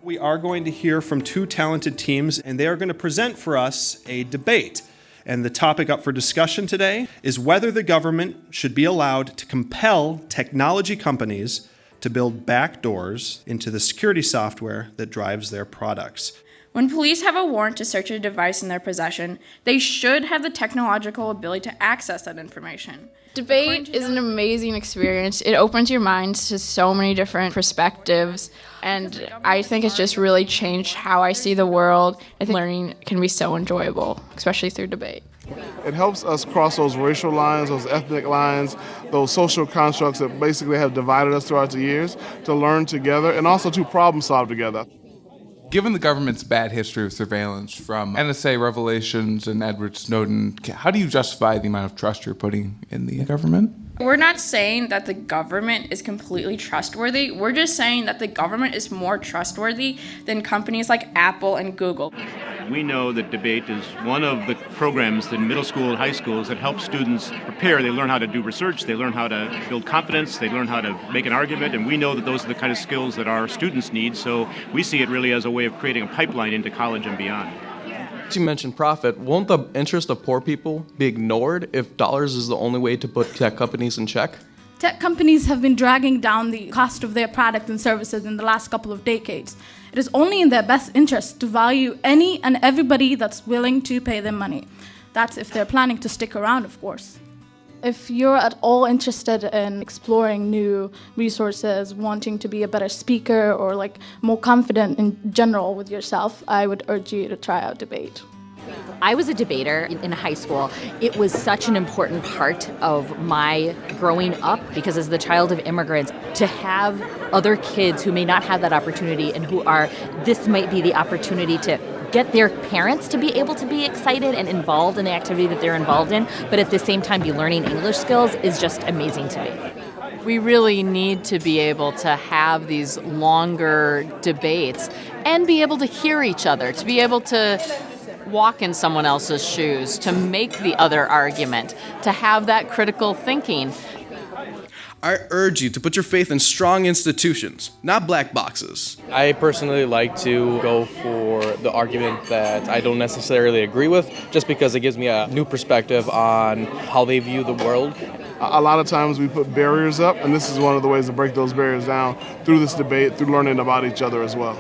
We are going to hear from two talented teams, and they are going to present for us a debate. And the topic up for discussion today is whether the government should be allowed to compel technology companies to build backdoors into the security software that drives their products. When police have a warrant to search a device in their possession, they should have the technological ability to access that information. Debate is an amazing experience. It opens your minds to so many different perspectives, and I think it's just really changed how I see the world. I think learning can be so enjoyable, especially through debate. It helps us cross those racial lines, those ethnic lines, those social constructs that basically have divided us throughout the years, to learn together and also to problem solve together. Given the government's bad history of surveillance from NSA revelations and Edward Snowden, how do you justify the amount of trust you're putting in the government? We're not saying that the government is completely trustworthy. We're just saying that the government is more trustworthy than companies like Apple and Google. We know that debate is one of the programs in middle school and high schools that helps students prepare. They learn how to do research, they learn how to build confidence, they learn how to make an argument, and we know that those are the kind of skills that our students need, so we see it really as a way of creating a pipeline into college and beyond. You mentioned profit. Won't the interest of poor people be ignored if dollars is the only way to put tech companies in check? Tech companies have been dragging down the cost of their product and services in the last couple of decades. It is only in their best interest to value any and everybody that's willing to pay them money. That's if they're planning to stick around, of course. If you're at all interested in exploring new resources, wanting to be a better speaker or more confident in general with yourself, I would urge you to try out debate. I was a debater in high school. It was such an important part of my growing up because as the child of immigrants, to have other kids who may not have that opportunity and this might be the opportunity to get their parents to be able to be excited and involved in the activity that they're involved in, but at the same time be learning English skills is just amazing to me. We really need to be able to have these longer debates and be able to hear each other, to be able to walk in someone else's shoes, to make the other argument, to have that critical thinking. I urge you to put your faith in strong institutions, not black boxes. I personally like to go for the argument that I don't necessarily agree with, just because it gives me a new perspective on how they view the world. A lot of times we put barriers up, and this is one of the ways to break those barriers down through this debate, through learning about each other as well.